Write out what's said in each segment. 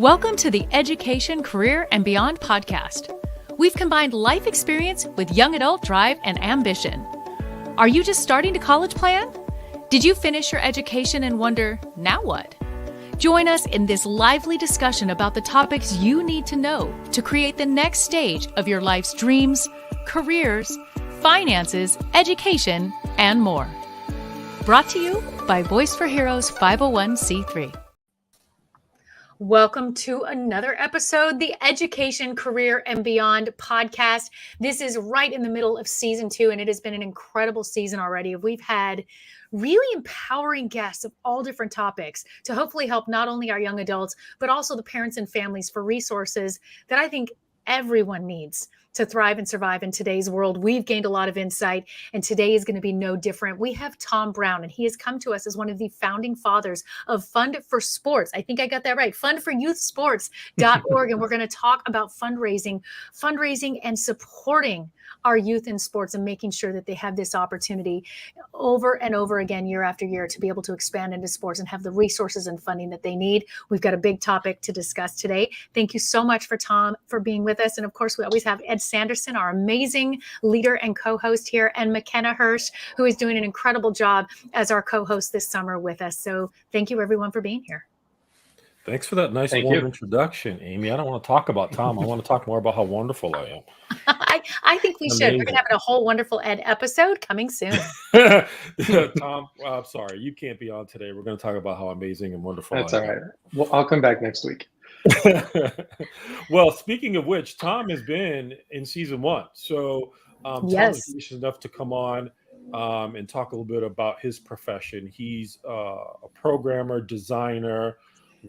Welcome to the Education, Career, and Beyond podcast. We've combined life experience with young adult drive and ambition. Are you just starting to college plan? Did you finish your education and wonder, now what? Join us in this lively discussion about the topics you need to know to create the next stage of your life's dreams, careers, finances, education, and more. Brought to you by Voice for Heroes 501c3. Welcome to another episode, the Education, Career, and Beyond podcast. This is right in the middle of season 2, and it has been an incredible season already. We've had really empowering guests of all different topics to hopefully help not only our young adults, but also the parents and families for resources that I think everyone needs to thrive and survive in today's world. We've gained a lot of insight, and today is going to be no different. We have Tom Brown, and he has come to us as one of the founding fathers of Fund for Sports. I think I got that right. fundforyouthsports.org. And we're going to talk about fundraising and supporting our youth in sports and making sure that they have this opportunity over and over again, year after year, to be able to expand into sports and have the resources and funding that they need. We've got a big topic to discuss today. Thank you so much for Tom for being with us. And of course, we always have Ed Sanderson, our amazing leader and co-host here, and McKenna Hirsch, who is doing an incredible job as our co-host this summer with us. So thank you everyone for being here. Thanks for that nice warm introduction, Amy. I don't want to talk about Tom. I want to talk more about how wonderful I am. I think we should. We're going to have a whole Wonderful Ed episode coming soon. Tom, I'm sorry. You can't be on today. We're going to talk about how amazing and wonderful That's I all am. right. Well, I'll come back next week. Well, speaking of which, Tom has been in season 1. So Tom is gracious enough to come on and talk a little bit about his profession. He's a programmer, designer,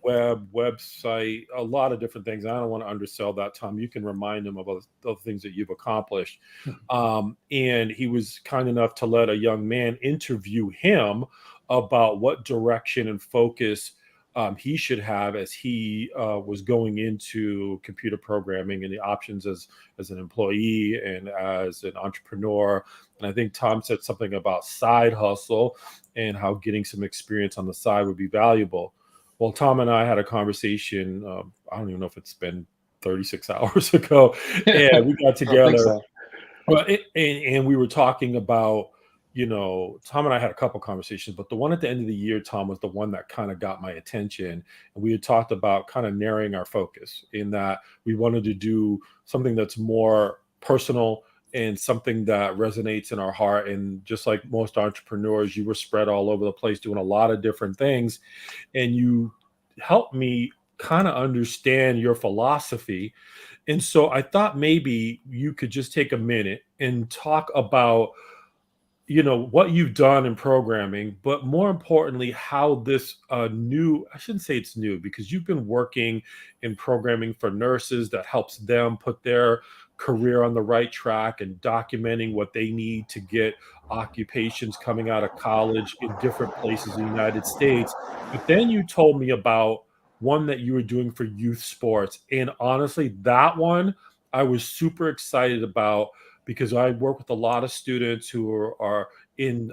website, a lot of different things. I don't want to undersell that, Tom. You can remind him about the things that you've accomplished. And he was kind enough to let a young man interview him about what direction and focus he should have as he was going into computer programming and the options as an employee and as an entrepreneur. And I think Tom said something about side hustle and how getting some experience on the side would be valuable. Well, Tom and I had a conversation, I don't even know if it's been 36 hours ago, and we got together and we were talking about, Tom and I had a couple conversations, but the one at the end of the year, Tom, was the one that kind of got my attention. And we had talked about kind of narrowing our focus in that we wanted to do something that's more personal and something that resonates in our heart. And just like most entrepreneurs, you were spread all over the place doing a lot of different things. And you helped me kind of understand your philosophy. And so I thought maybe you could just take a minute and talk about, what you've done in programming, but more importantly, how this I shouldn't say it's new, because you've been working in programming for nurses that helps them put their career on the right track and documenting what they need to get occupations coming out of college in different places in the United States. But then you told me about one that you were doing for youth sports. And honestly, that one I was super excited about, because I work with a lot of students who are in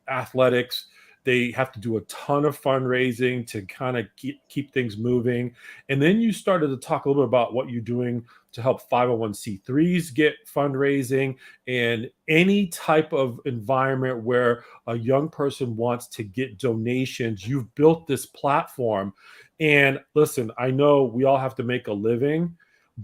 athletics. They have to do a ton of fundraising to kind of keep things moving. And then you started to talk a little bit about what you're doing to help 501c3s get fundraising and any type of environment where a young person wants to get donations. You've built this platform. And listen, I know we all have to make a living,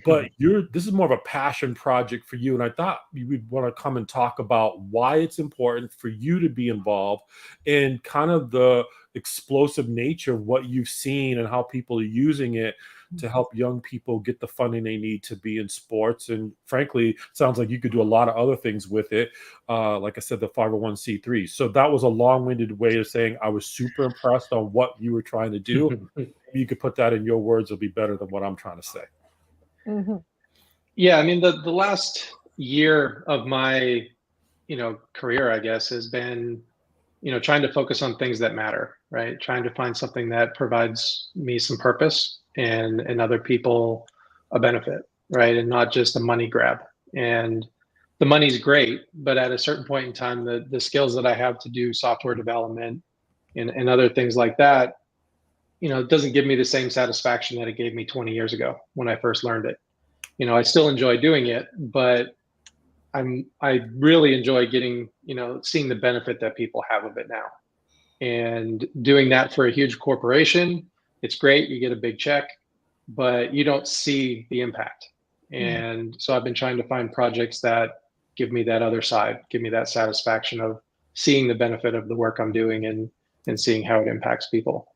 but this is more of a passion project for you. And I thought you would want to come and talk about why it's important for you to be involved and kind of the explosive nature of what you've seen and how people are using it to help young people get the funding they need to be in sports. And frankly, it sounds like you could do a lot of other things with it. Like I said, the 501c3. So that was a long-winded way of saying I was super impressed on what you were trying to do. You could put that in your words. It'll be better than what I'm trying to say. Mm-hmm. Yeah, I mean, the last year of my, career, I guess, has been, trying to focus on things that matter, right? Trying to find something that provides me some purpose and other people a benefit, right? And not just a money grab. And the money's great, but at a certain point in time, the skills that I have to do software development and other things like that, it doesn't give me the same satisfaction that it gave me 20 years ago when I first learned it. I still enjoy doing it, but I really enjoy getting, seeing the benefit that people have of it now. And doing that for a huge corporation, it's great. You get a big check, but you don't see the impact. And so I've been trying to find projects that give me that other side, give me that satisfaction of seeing the benefit of the work I'm doing and seeing how it impacts people.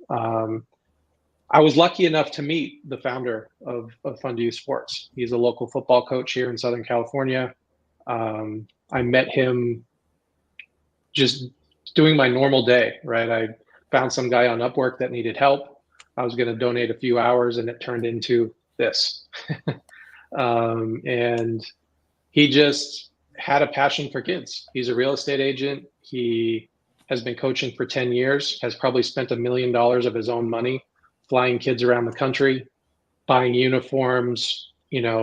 I was lucky enough to meet the founder of Fund Youth Sports. He's a local football coach here in Southern California. I met him just doing my normal day, right? I found some guy on Upwork that needed help. I was going to donate a few hours, and it turned into this. And he just had a passion for kids. He's a real estate agent. He has been coaching for 10 years, has probably spent $1 million of his own money flying kids around the country, buying uniforms,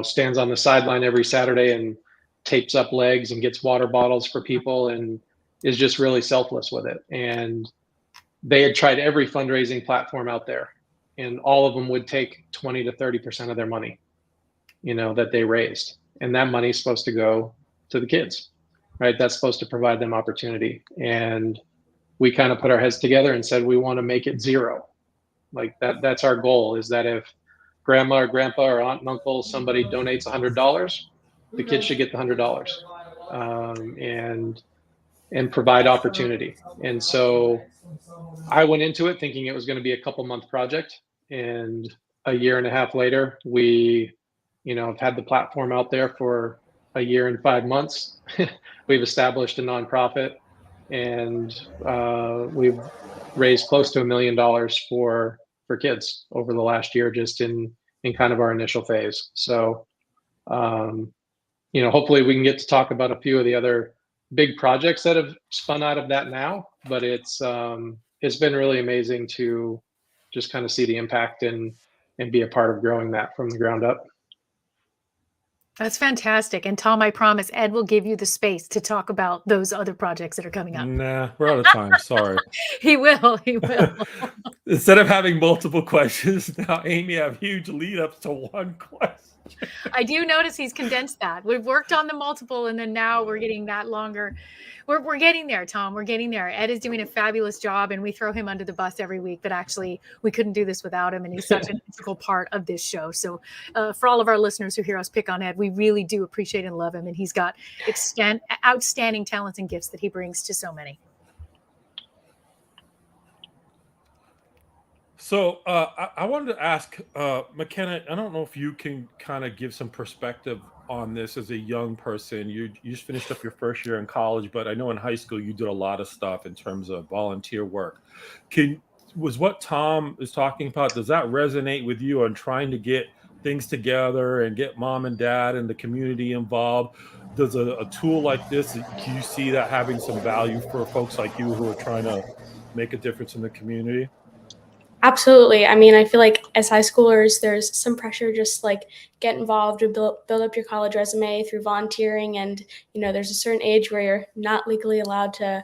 stands on the sideline every Saturday and tapes up legs and gets water bottles for people and is just really selfless with it. And they had tried every fundraising platform out there, and all of them would take 20 to 30% of their money, that they raised. And that money is supposed to go to the kids, right? That's supposed to provide them opportunity. And we kind of put our heads together and said, we want to make it zero. Like that's our goal, is that if grandma or grandpa or aunt and uncle, somebody donates $100, the kids should get the $100, and provide opportunity. And so I went into it thinking it was going to be a couple-month project, and a year and a half later, we, have had the platform out there for a year and 5 months. We've established a nonprofit, and we've raised close to $1 million for kids over the last year, just in kind of our initial phase. So, hopefully we can get to talk about a few of the other big projects that have spun out of that now. But it's been really amazing to just kind of see the impact and be a part of growing that from the ground up. That's fantastic. And Tom, I promise Ed will give you the space to talk about those other projects that are coming up. Nah, we're out of time. Sorry. He will. Instead of having multiple questions, now Amy have huge lead ups to one question. I do notice he's condensed that. We've worked on the multiple, and then now we're getting that longer. We're getting there, Tom. We're getting there. Ed is doing a fabulous job, and we throw him under the bus every week. But actually, we couldn't do this without him, and he's such an integral part of this show. So for all of our listeners who hear us pick on Ed, we really do appreciate and love him. And he's got outstanding talents and gifts that he brings to so many. So I wanted to ask McKenna, I don't know if you can kind of give some perspective on this as a young person. You just finished up your first year in college, but I know in high school you did a lot of stuff in terms of volunteer work. Was what Tom is talking about, does that resonate with you on trying to get things together and get mom and dad and the community involved? Does a tool like this, do you see that having some value for folks like you who are trying to make a difference in the community? Absolutely. I mean, I feel like as high schoolers, there's some pressure just like get involved or build up your college resume through volunteering. And, there's a certain age where you're not legally allowed to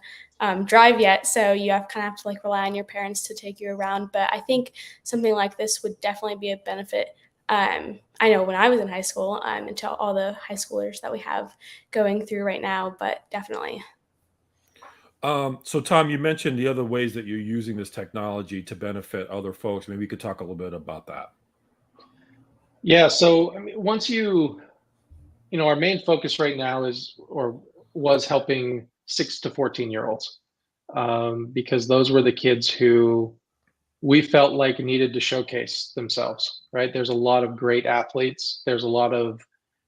drive yet. So you have to like rely on your parents to take you around. But I think something like this would definitely be a benefit. I know when I was in high school, and to all the high schoolers that we have going through right now, but definitely. So Tom, you mentioned the other ways that you're using this technology to benefit other folks. Maybe we could talk a little bit about that. Yeah. So, I mean, once our main focus right now was helping 6 to 14-year-olds, because those were the kids who we felt like needed to showcase themselves, right? There's a lot of great athletes. There's a lot of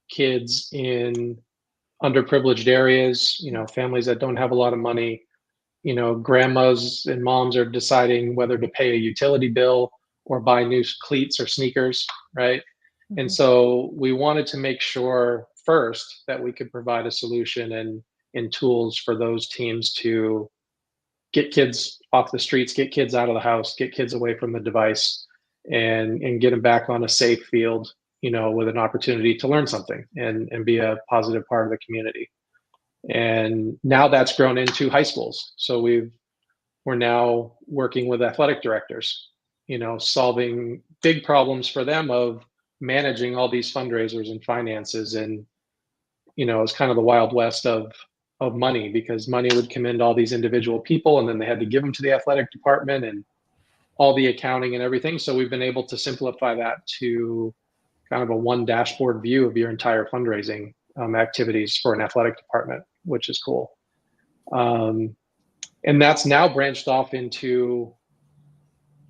kids in underprivileged areas, families that don't have a lot of money. Grandmas and moms are deciding whether to pay a utility bill or buy new cleats or sneakers, right? Mm-hmm. And so we wanted to make sure first that we could provide a solution and tools for those teams to get kids off the streets, get kids out of the house, get kids away from the device, and get them back on a safe field, with an opportunity to learn something and be a positive part of the community. And now that's grown into high schools. So we're now working with athletic directors solving big problems for them of managing all these fundraisers and finances. And, it's kind of the Wild West of money, because money would come into all these individual people and then they had to give them to the athletic department and all the accounting and everything. So we've been able to simplify that to kind of a one dashboard view of your entire fundraising activities for an athletic department, which is cool. And that's now branched off into,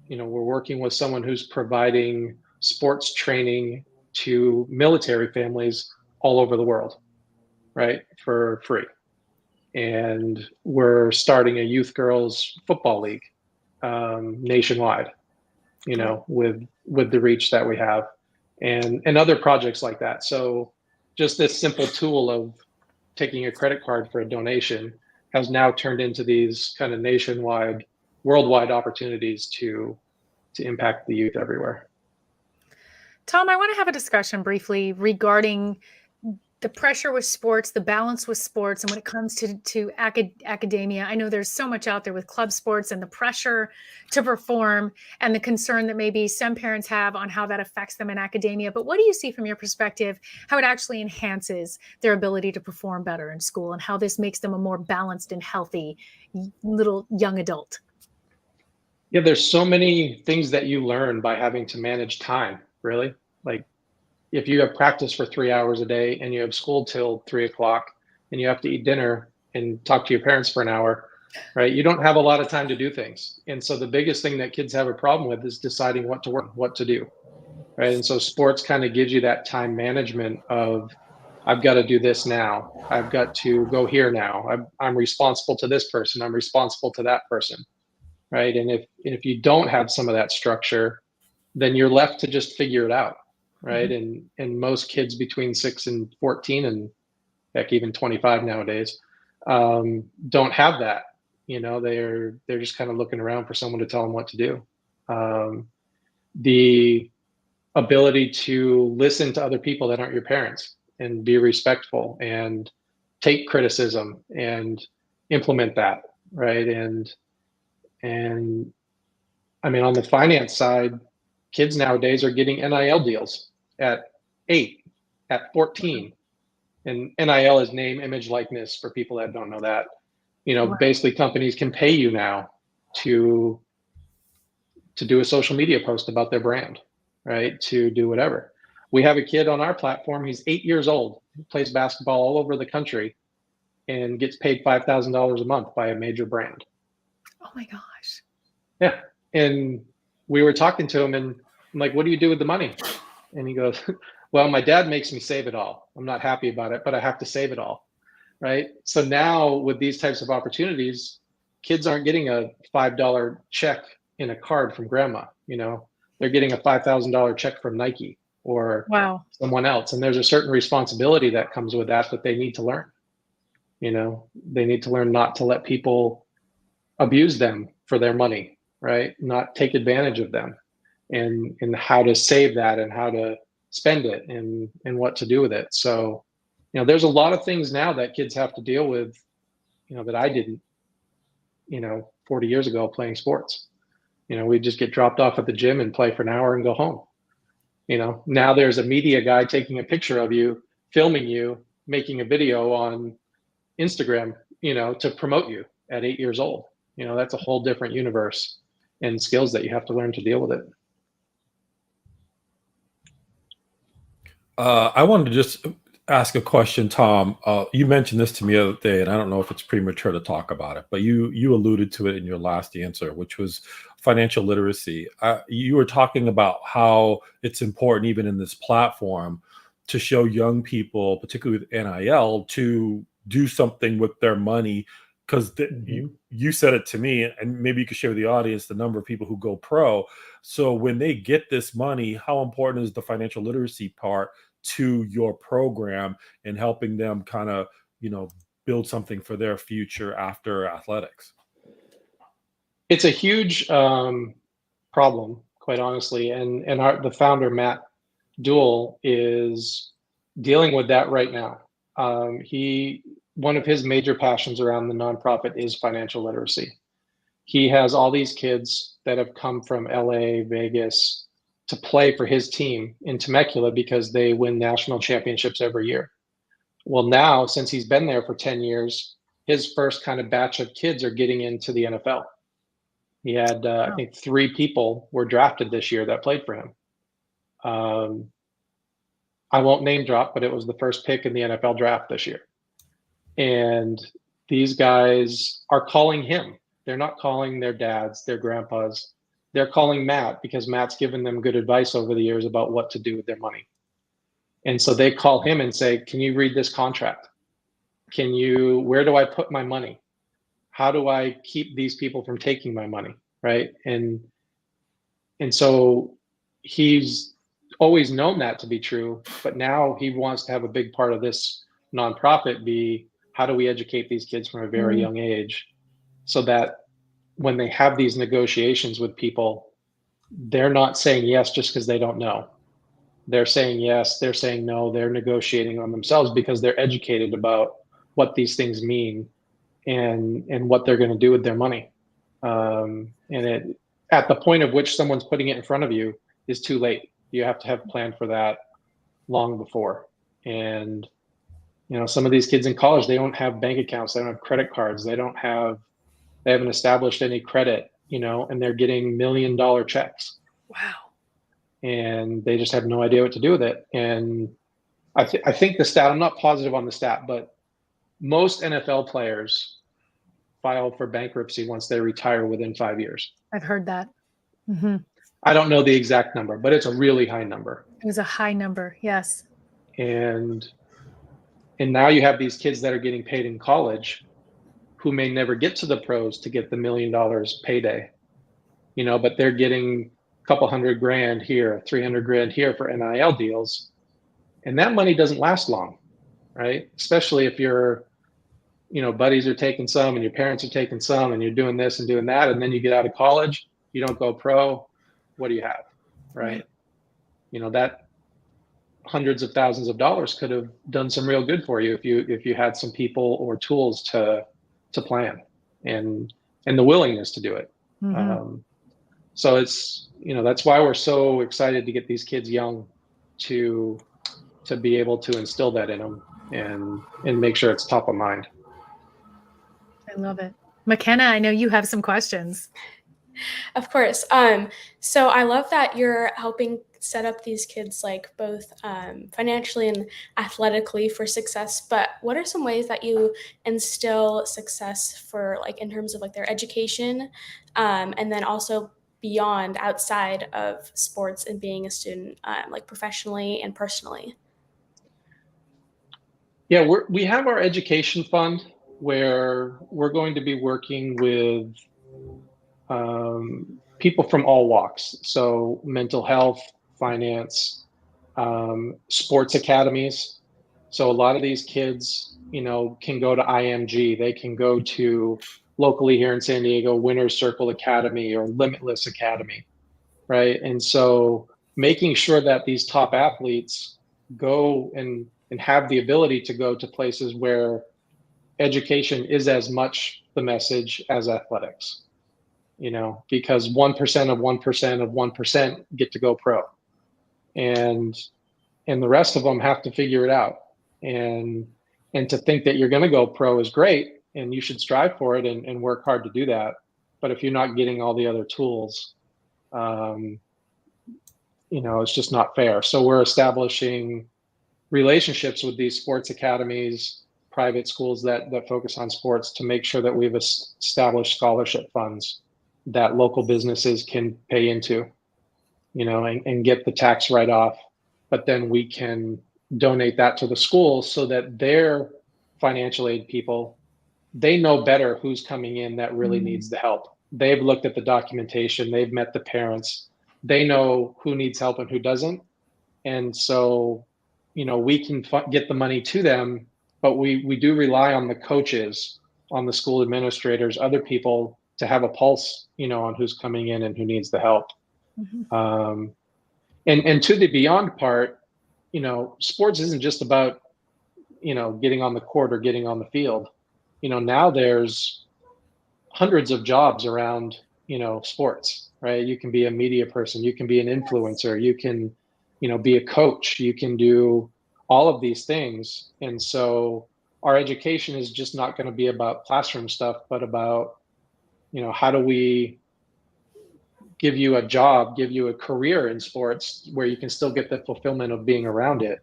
we're working with someone who's providing sports training to military families all over the world, right, for free. And we're starting a youth girls football league nationwide, with the reach that we have, and other projects like that. So just this simple tool of taking a credit card for a donation has now turned into these kind of nationwide, worldwide opportunities to impact the youth everywhere. Tom, I want to have a discussion briefly regarding the pressure with sports, the balance with sports, and when it comes to academia. I know there's so much out there with club sports and the pressure to perform and the concern that maybe some parents have on how that affects them in academia. But what do you see from your perspective, how it actually enhances their ability to perform better in school and how this makes them a more balanced and healthy little young adult? Yeah, there's so many things that you learn by having to manage time, really. Like, if you have practice for 3 hours a day and you have school till 3 o'clock and you have to eat dinner and talk to your parents for an hour, right? You don't have a lot of time to do things. And so the biggest thing that kids have a problem with is deciding what to work, what to do, right? And so sports kind of gives you that time management of, I've got to do this now. I've got to go here now. I'm responsible to this person. I'm responsible to that person, right? And if you don't have some of that structure, then you're left to just figure it out. Right. Mm-hmm. And most kids between 6 and 14, and heck, even 25 nowadays, don't have that. They're just kind of looking around for someone to tell them what to do. The ability to listen to other people that aren't your parents and be respectful and take criticism and implement that. Right. And I mean, on the finance side, kids nowadays are getting NIL deals at 8, at 14. And NIL is name, image, likeness, for people that don't know that. Basically companies can pay you now to do a social media post about their brand, right? To do whatever. We have a kid on our platform, he's 8 years old, plays basketball all over the country and gets paid $5,000 a month by a major brand. Oh my gosh. Yeah. And we were talking to him and I'm like, what do you do with the money? And he goes, well, my dad makes me save it all. I'm not happy about it, but I have to save it all. Right. So now with these types of opportunities, kids aren't getting a $5 check in a card from grandma. They're getting a $5,000 check from Nike or someone else. And there's a certain responsibility that comes with that they need to learn. They need to learn not to let people abuse them for their money, right? Not take advantage of them. And how to save that and how to spend it and what to do with it. So, there's a lot of things now that kids have to deal with, that I didn't, 40 years ago playing sports. We'd just get dropped off at the gym and play for an hour and go home. Now there's a media guy taking a picture of you, filming you, making a video on Instagram, to promote you at 8 years old. That's a whole different universe and skills that you have to learn to deal with it. I wanted to just ask a question, Tom. You mentioned this to me the other day, and I don't know if it's premature to talk about it, but you alluded to it in your last answer, which was financial literacy. You were talking about how it's important, even in this platform, to show young people, particularly with NIL, to do something with their money. Because you said it to me, and maybe you could share with the audience the number of people who go pro. So when they get this money, how important is the financial literacy part to your program and helping them kind of, build something for their future after athletics? It's a huge problem, quite honestly. And the founder, Matt Duell, is dealing with that right now. One of his major passions around the nonprofit is financial literacy. he has all these kids that have come from LA, Vegas to play for his team in Temecula because they win national championships every year. Well, now, since he's been there for 10 years, his first kind of batch of kids are getting into the NFL. He had, I think, 3 people were drafted this year that played for him. I won't name drop, but it was the first pick in the NFL draft this year. And these guys are calling him. They're not calling their dads, their grandpas. They're calling Matt because Matt's given them good advice over the years about what to do with their money. And so they call him and say, can you read this contract? Where do I put my money? How do I keep these people from taking my money? Right. And so he's always known that to be true, but now he wants to have a big part of this nonprofit be, how do we educate these kids from a very young age so that when they have these negotiations with people, they're not saying yes just because they don't know. They're saying yes, they're saying no, they're negotiating on themselves because they're educated about what these things mean and what they're going to do with their money. At the point of which someone's putting it in front of you is too late. You have to have planned for that long before. And some of these kids in college, they don't have bank accounts, they don't have credit cards, they haven't established any credit, and they're getting $1 million checks. Wow. And they just have no idea what to do with it. And I think the stat, I'm not positive on the stat, but most NFL players file for bankruptcy once they retire within 5 years. I've heard that. Mm-hmm. I don't know the exact number, but it's a really high number. It was a high number, yes. And now you have these kids that are getting paid in college who may never get to the pros to get the $1 million payday, but they're getting a couple $100,000 here, $300,000 here for NIL deals. And that money doesn't last long, right? Especially if your, buddies are taking some and your parents are taking some and you're doing this and doing that. And then you get out of college, you don't go pro. What do you have, right? That hundreds of thousands of dollars could have done some real good for you if you had some people or tools to plan and the willingness to do it. Mm-hmm. So it's, that's why we're so excited to get these kids young to be able to instill that in them and make sure it's top of mind. I love it. McKenna, I know you have some questions. Of course. So I love that you're helping set up these kids like both financially and athletically for success. But what are some ways that you instill success for like in terms of like their education and then also beyond outside of sports and being a student like professionally and personally? Yeah, we have our education fund where we're going to be working with people from all walks. So mental health, finance, sports academies. So a lot of these kids, can go to IMG. They can go to locally here in San Diego, Winner's Circle Academy or Limitless Academy, right? And so making sure that these top athletes go and have the ability to go to places where education is as much the message as athletics. Because 1% of 1% of 1% get to go pro, and the rest of them have to figure it out. And to think that you're going to go pro is great, and you should strive for it and work hard to do that. But if you're not getting all the other tools, it's just not fair. So we're establishing relationships with these sports academies, private schools that focus on sports to make sure that we've established scholarship funds that local businesses can pay into, and get the tax write-off, but then we can donate that to the schools so that their financial aid people, they know better who's coming in that really needs the help. They've looked at the documentation, they've met the parents, they know who needs help and who doesn't. And so, we can get the money to them, but we do rely on the coaches, on the school administrators, other people to have a pulse, on who's coming in and who needs the help. Mm-hmm. And to the beyond part, sports isn't just about, getting on the court or getting on the field. Now there's hundreds of jobs around, sports, right? You can be a media person, you can be an influencer, you can, be a coach, you can do all of these things. And so our education is just not going to be about classroom stuff, but about, how do we give you a job, give you a career in sports where you can still get the fulfillment of being around it,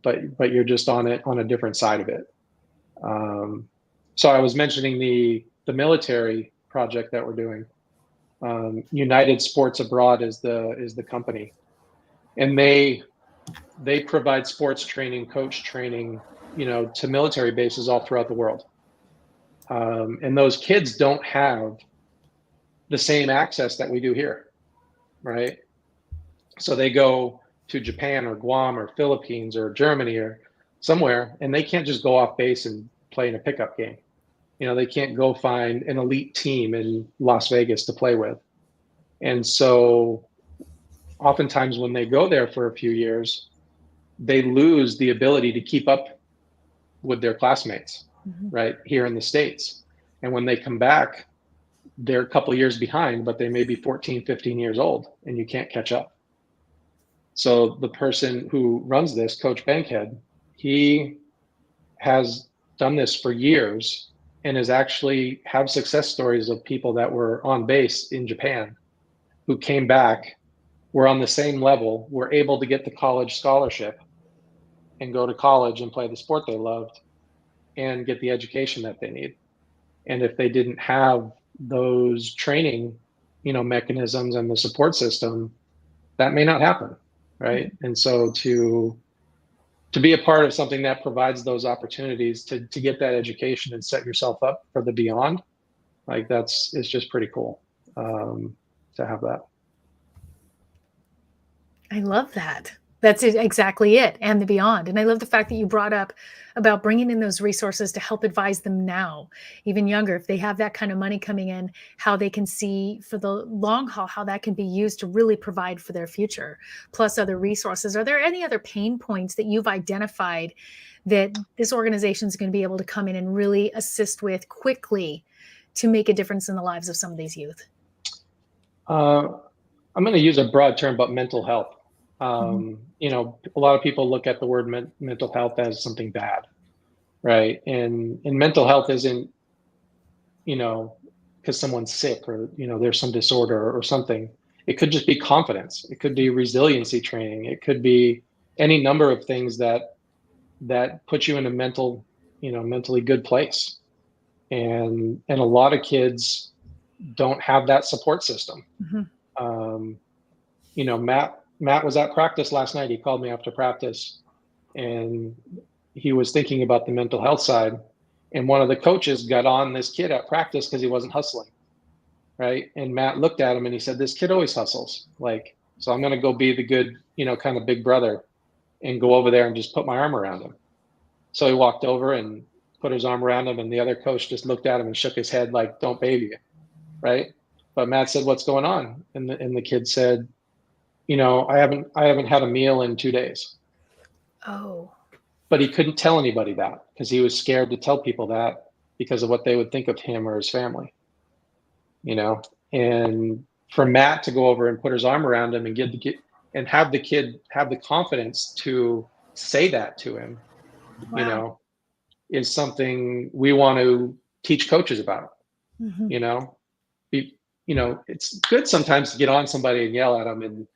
but you're just on a different side of it. So I was mentioning the military project that we're doing. United Sports Abroad is the company, and they provide sports training, coach training, to military bases all throughout the world. And those kids don't have the same access that we do here, right? So they go to Japan or Guam or Philippines or Germany or somewhere, and they can't just go off base and play in a pickup game. They can't go find an elite team in Las Vegas to play with. And so oftentimes when they go there for a few years, they lose the ability to keep up with their classmates, right, here in the States. And when they come back, they're a couple of years behind, but they may be 14, 15 years old, and you can't catch up. So the person who runs this, Coach Bankhead, he has done this for years and has actually have success stories of people that were on base in Japan who came back, were on the same level, were able to get the college scholarship and go to college and play the sport they loved and get the education that they need. And if they didn't have those training, mechanisms and the support system, that may not happen, right? And so to be a part of something that provides those opportunities to get that education and set yourself up for the beyond, like it's just pretty cool to have that. I love that. That's exactly it, and the beyond. And I love the fact that you brought up about bringing in those resources to help advise them now, even younger, if they have that kind of money coming in, how they can see for the long haul, how that can be used to really provide for their future, plus other resources. Are there any other pain points that you've identified that this organization is going to be able to come in and really assist with quickly to make a difference in the lives of some of these youth? I'm going to use a broad term, but mental health. A lot of people look at the word mental health as something bad, right? And mental health isn't, because someone's sick or, there's some disorder or something. It could just be confidence. It could be resiliency training. It could be any number of things that put you in a mentally good place. And a lot of kids don't have that support system. Matt was at practice last night. He called me after practice, and he was thinking about the mental health side. And one of the coaches got on this kid at practice because he wasn't hustling, right? And Matt looked at him and he said, "This kid always hustles. So I'm going to go be the good, kind of big brother and go over there and just put my arm around him." So he walked over and put his arm around him, and the other coach just looked at him and shook his head like, "Don't baby it," right? But Matt said, "What's going on?" And the kid said, I haven't had a meal in 2 days. Oh. But he couldn't tell anybody that because he was scared to tell people that because of what they would think of him or his family. And for Matt to go over and put his arm around him and and have the kid have the confidence to say that to him, Wow. Is something we want to teach coaches about. It's good sometimes to get on somebody and yell at them and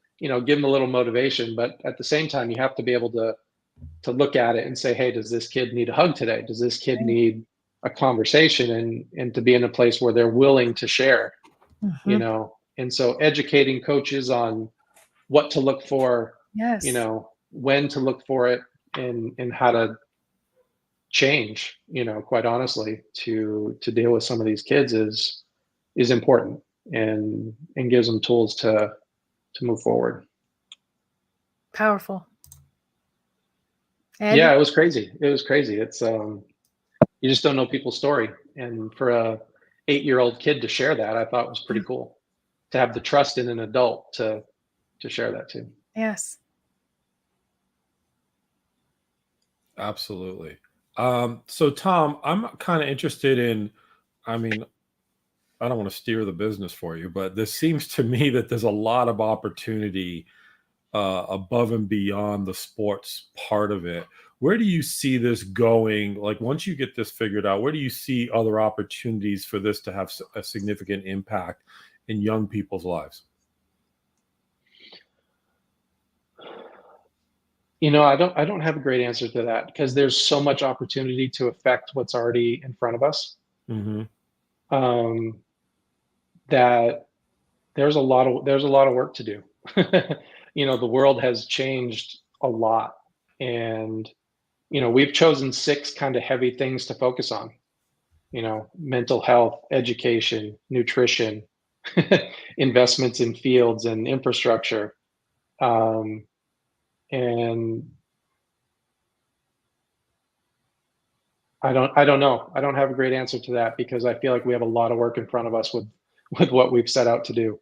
give them a little motivation, but at the same time you have to be able to look at it and say, hey, does this kid need a hug today? Does this kid need a conversation? And to be in a place where they're willing to share, and so educating coaches on what to look for, Yes. when to look for it, and how to change, quite honestly, to deal with some of these kids is important and gives them tools to move forward. Powerful. Ed? Yeah, it was crazy. It's you just don't know people's story, and for a 8-year-old kid to share that, I thought was pretty cool. To have the trust in an adult to share that too. Yes. Absolutely. So Tom, I'm kind of interested in, I don't want to steer the business for you, but this seems to me that there's a lot of opportunity above and beyond the sports part of it. Where do you see this going? Like once you get this figured out, where do you see other opportunities for this to have a significant impact in young people's lives? I don't have a great answer to that because there's so much opportunity to affect what's already in front of us. Mm-hmm. That there's a lot of work to do. The world has changed a lot, and we've chosen 6 kind of heavy things to focus on. Mental health, education, nutrition, investments in fields and infrastructure, and I don't know. I don't have a great answer to that because I feel like we have a lot of work in front of us with what we've set out to do.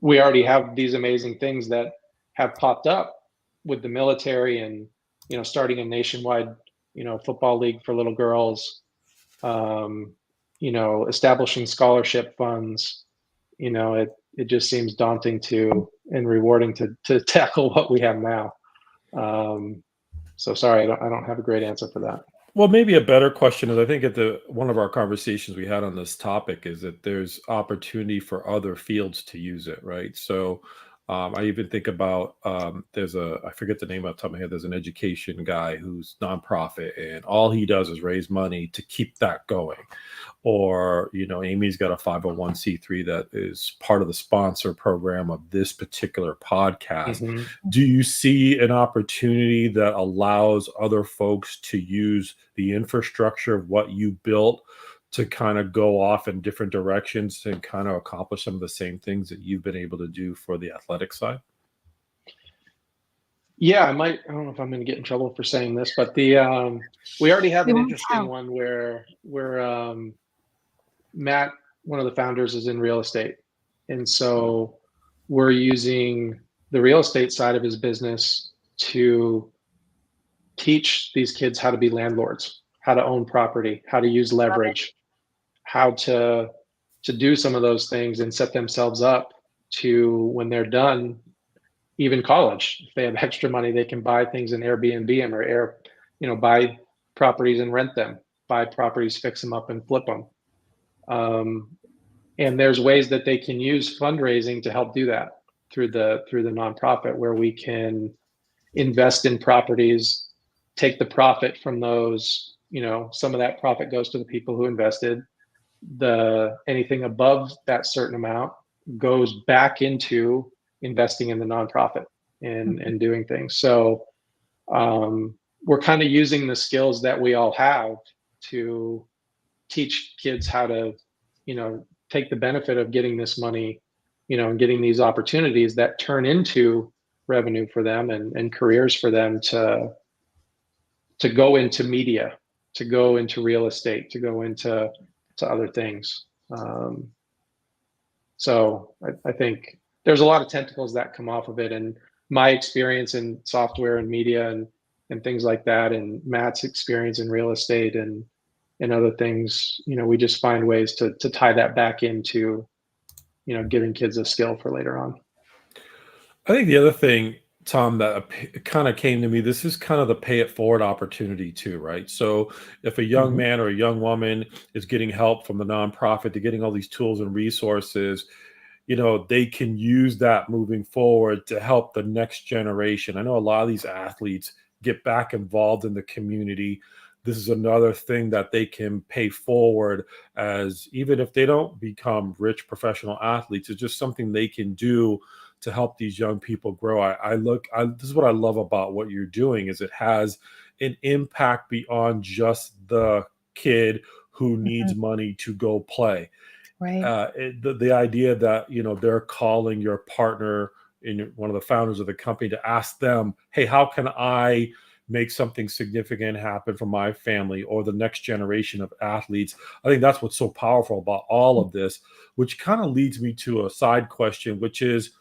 We already have these amazing things that have popped up with the military and starting a nationwide football league for little girls, establishing scholarship funds. It just seems daunting and rewarding to tackle what we have now. So sorry, I don't have a great answer for that. Well, maybe a better question is I think one of our conversations we had on this topic is that there's opportunity for other fields to use it, right? So I even think about I forget the name off the top of my head, there's an education guy who's nonprofit and all he does is raise money to keep that going. Or, Amy's got a 501c3 that is part of the sponsor program of this particular podcast. Mm-hmm. Do you see an opportunity that allows other folks to use the infrastructure of what you built to kind of go off in different directions and kind of accomplish some of the same things that you've been able to do for the athletic side? Yeah, I don't know if I'm going to get in trouble for saying this, but we already have an interesting one where Matt, one of the founders, is in real estate. And so we're using the real estate side of his business to teach these kids how to be landlords, how to own property, how to use leverage, how to do some of those things and set themselves up to, when they're done, even college, if they have extra money, they can buy things in Airbnb them or buy properties and rent them, buy properties, fix them up and flip them. And there's ways that they can use fundraising to help do that through the nonprofit, where we can invest in properties, take the profit from those. Some of that profit goes to the people who invested. Anything above that certain amount goes back into investing in the nonprofit and doing things. So we're kind of using the skills that we all have to teach kids how to take the benefit of getting this money, and getting these opportunities that turn into revenue for them and careers for them to go into media, to go into real estate, to go into other things. So I think there's a lot of tentacles that come off of it, and my experience in software and media and things like that, and Matt's experience in real estate and other things, we just find ways to tie that back into, giving kids a skill for later on. I think the other thing, Tom, that kind of came to me, this is kind of the pay it forward opportunity too, right? So if a young man or a young woman is getting help from the nonprofit to getting all these tools and resources, they can use that moving forward to help the next generation. I know a lot of these athletes get back involved in the community. This is another thing that they can pay forward, as even if they don't become rich professional athletes, it's just something they can do to help these young people grow. This is what I love about what you're doing, is it has an impact beyond just the kid who needs money to go play. Right. The idea that, they're calling your partner in one of the founders of the company to ask them, hey, how can I make something significant happen for my family or the next generation of athletes? I think that's what's so powerful about all of this, which kind of leads me to a side question, which is,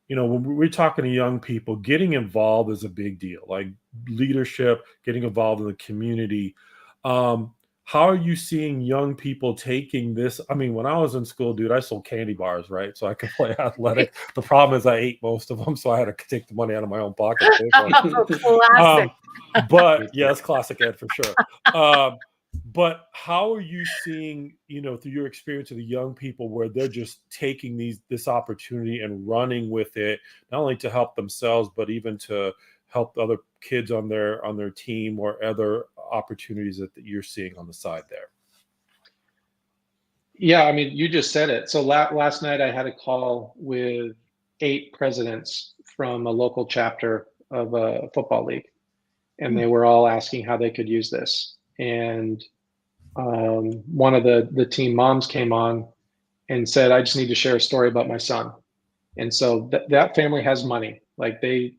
when we're talking to young people, getting involved is a big deal, like leadership, getting involved in the community. how are you seeing young people taking this? I mean, when I was in school, dude, I sold candy bars, right? So I could play athletic. The problem is I ate most of them, so I had to take the money out of my own pocket to pay for it. Classic. But yeah, it's classic Ed for sure. But how are you seeing, through your experience of the young people, where they're just taking this opportunity and running with it, not only to help themselves, but even to help other kids on their team, or other opportunities that you're seeing on the side there? Yeah, I mean, you just said it. So last night I had a call with 8 presidents from a local chapter of a football league, and they were all asking how they could use this. And one of the team moms came on and said, "I just need to share a story about my son." And so that family has money. Like they,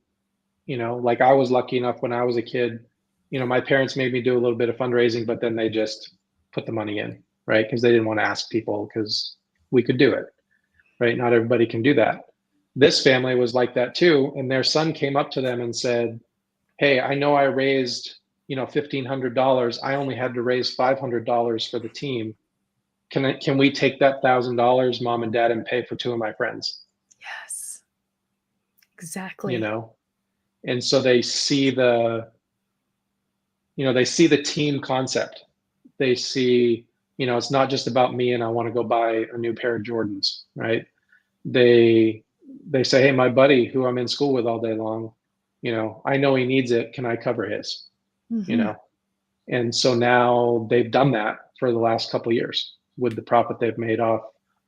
like I was lucky enough when I was a kid, my parents made me do a little bit of fundraising, but then they just put the money in, right? Because they didn't want to ask people, because we could do it, right? Not everybody can do that. This family was like that too. And their son came up to them and said, "Hey, I know I raised, $1,500. I only had to raise $500 for the team. Can we take that $1,000, mom and dad, and pay for 2 of my friends?" Yes, exactly. And so they see the team concept. They see, it's not just about me and I want to go buy a new pair of Jordans, right? They say, "Hey, my buddy who I'm in school with all day long, I know he needs it. Can I cover his?" And so now they've done that for the last couple of years with the profit they've made off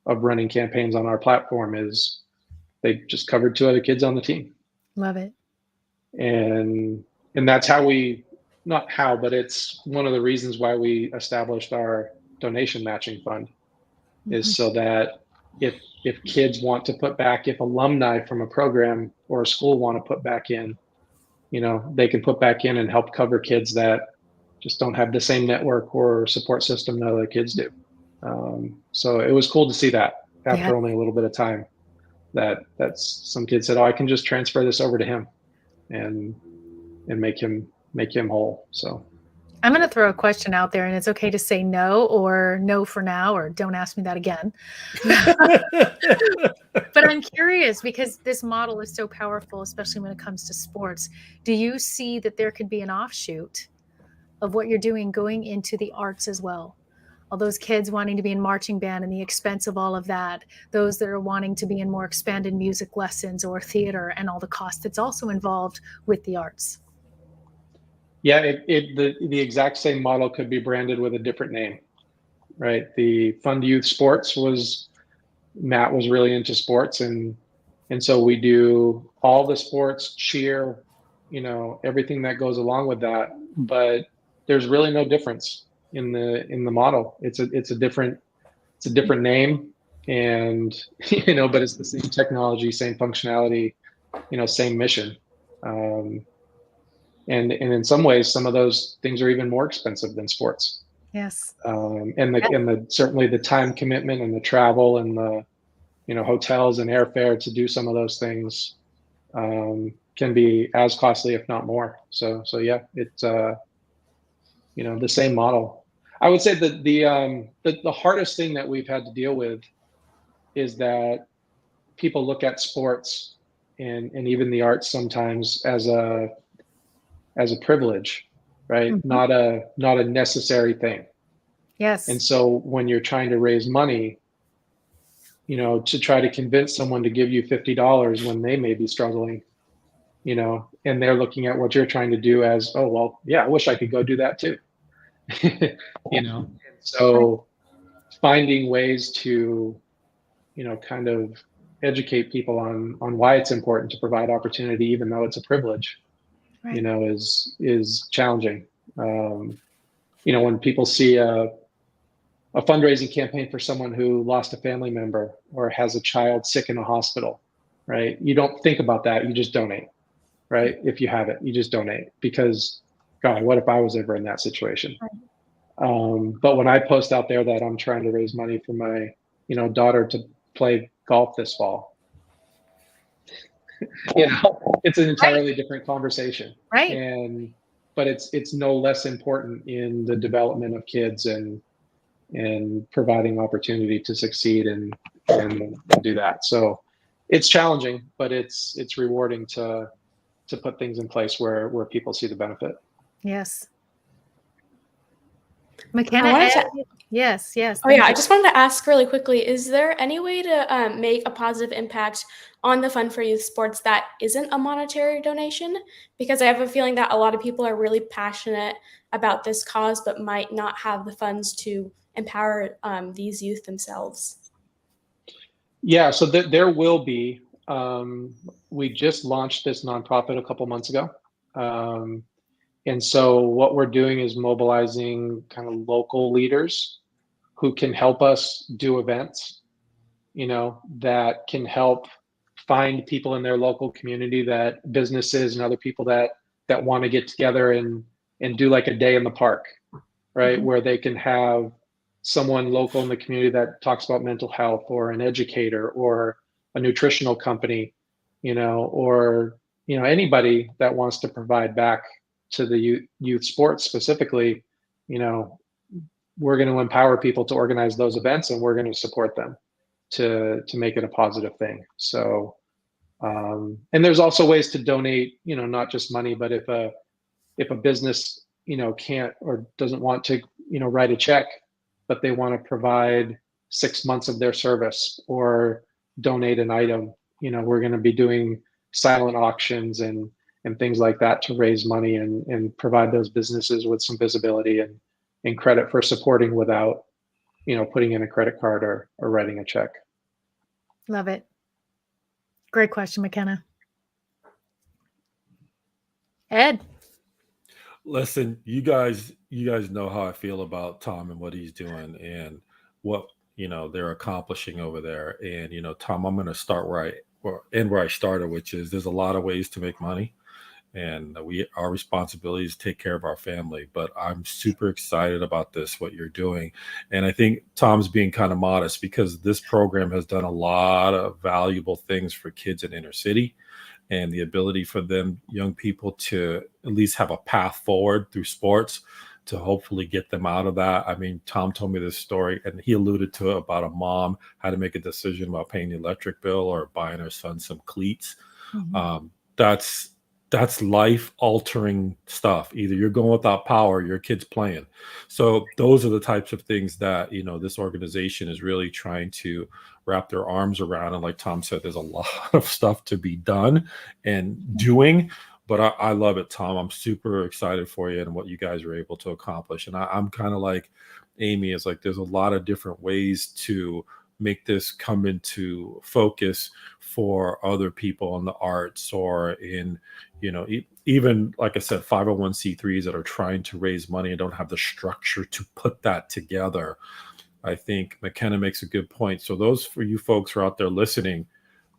of running campaigns on our platform. Is they just covered 2 other kids on the team. Love it. And that's how not how, but it's one of the reasons why we established our donation matching fund, is so that if kids want to put back, if alumni from a program or a school want to put back in, they can put back in and help cover kids that just don't have the same network or support system that other kids do. So it was cool to see that after only a little bit of time, that's some kids said, "Oh, I can just transfer this over to him and make him whole." So I'm going to throw a question out there, and it's okay to say no, or no for now, or don't ask me that again. But I'm curious, because this model is so powerful, especially when it comes to sports. Do you see that there could be an offshoot of what you're doing going into the arts as well? All those kids wanting to be in marching band and the expense of all of that, those that are wanting to be in more expanded music lessons or theater and all the cost that's also involved with the arts. Yeah, the exact same model could be branded with a different name, right? The Fund Youth Sports Matt was really into sports, and so we do all the sports, cheer, everything that goes along with that. But there's really no difference in the model. It's a different name, and but it's the same technology, same functionality, same mission. And in some ways, some of those things are even more expensive than sports. Yes. And certainly the time commitment and the travel and the hotels and airfare to do some of those things can be as costly, if not more. So yeah, it's the same model. I would say that the hardest thing that we've had to deal with is that people look at sports and even the arts sometimes as a privilege, right? Not a necessary thing. Yes. And so when you're trying to raise money, to try to convince someone to give you $50 when they may be struggling, and they're looking at what you're trying to do as, "Oh, well, yeah, I wish I could go do that too." And so finding ways to, kind of educate people on why it's important to provide opportunity, even though it's a privilege, Right. is challenging. When people see a fundraising campaign for someone who lost a family member or has a child sick in a hospital, right? You don't think about that. You just donate, right? If you have it, you just donate, because, God, what if I was ever in that situation? But when I post out there that I'm trying to raise money for my, daughter to play golf this fall, it's an entirely different conversation. Right. And but it's no less important in the development of kids and providing opportunity to succeed and do that. So it's challenging, but it's rewarding to put things in place where people see the benefit. Yes. McKenna, yes. Oh yeah, I just wanted to ask really quickly, is there any way to make a positive impact on the Fund for Youth Sports that isn't a monetary donation? Because I have a feeling that a lot of people are really passionate about this cause, but might not have the funds to empower these youth themselves. Yeah, so there will be. We just launched this nonprofit a couple months ago. And so what we're doing is mobilizing kind of local leaders who can help us do events, that can help find people in their local community, that businesses and other people that want to get together and do like a day in the park, right? Where they can have someone local in the community that talks about mental health, or an educator, or a nutritional company, or anybody that wants to provide back to the youth sports specifically. We're going to empower people to organize those events, and we're going to support them to make it a positive thing. So and there's also ways to donate, not just money, but if a business can't or doesn't want to write a check, but they want to provide 6 months of their service or donate an item, we're going to be doing silent auctions and things like that to raise money and provide those businesses with some visibility and credit for supporting without putting in a credit card or writing a check. Love it. Great question, McKenna. Ed. Listen, you guys know how I feel about Tom and what he's doing and what they're accomplishing over there. And Tom, I'm going to start where I started, which is there's a lot of ways to make money, and our responsibility is to take care of our family. But I'm super excited about what you're doing, and I think Tom's being kind of modest because this program has done a lot of valuable things for kids in inner city, and the ability for them young people to at least have a path forward through sports to hopefully get them out of that. I mean, Tom told me this story, and he alluded to it about a mom had to make a decision about paying the electric bill or buying her son some cleats. Mm-hmm. That's life altering stuff. Either you're going without power, or your kid's playing. So those are the types of things that, this organization is really trying to wrap their arms around. And like Tom said, there's a lot of stuff to be done and doing, but I love it, Tom. I'm super excited for you and what you guys are able to accomplish. And I'm kind of like Amy, is like, there's a lot of different ways to make this come into focus for other people in the arts or in, even like I said, 501c3s that are trying to raise money and don't have the structure to put that together. I think McKenna makes a good point. So those for you folks who are out there listening,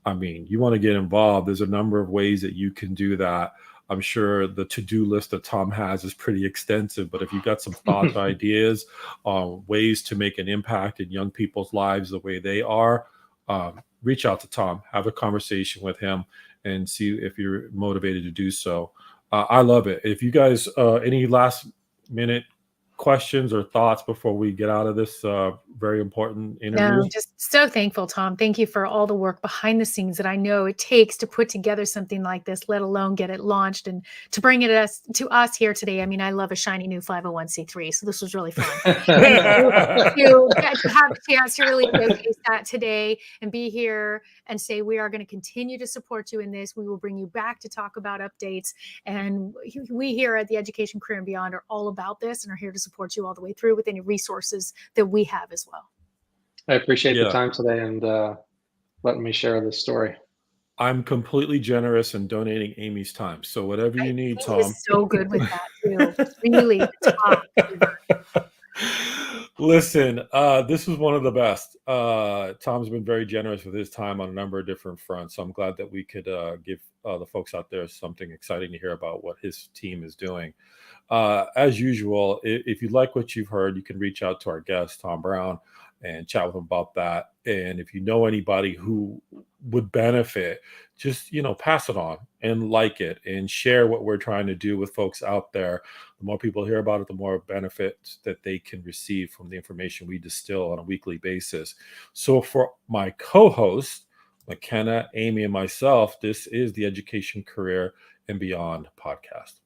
I mean, you want to get involved. There's a number of ways that you can do that. I'm sure the to-do list that Tom has is pretty extensive, but if you've got some thoughts, ideas, ways to make an impact in young people's lives the way they are, reach out to Tom, have a conversation with him, and see if you're motivated to do so. I love it. If you guys, any last minute questions or thoughts before we get out of this very important interview? No, just so thankful, Tom. Thank you for all the work behind the scenes that I know it takes to put together something like this, let alone get it launched and to bring it to us here today. I mean, I love a shiny new 501c3, so this was really fun. to have a chance to really showcase that today and be here and say we are going to continue to support you in this. We will bring you back to talk about updates. And we here at the Education Career and Beyond are all about this and are here to support you all the way through with any resources that we have as well. I appreciate the time today and letting me share this story. I'm completely generous in donating Amy's time. So whatever you need, Tom. Is so good with that too. Really top. Listen, this was one of the best. Tom's been very generous with his time on a number of different fronts. So I'm glad that we could give the folks out there something exciting to hear about what his team is doing. As usual, if you like what you've heard, you can reach out to our guest, Tom Brown, and chat with them about that. And if you know anybody who would benefit, just, pass it on and like it and share what we're trying to do with folks out there. The more people hear about it, the more benefits that they can receive from the information we distill on a weekly basis. So for my co-hosts, McKenna, Amy, and myself, this is the Education, Career, and Beyond podcast.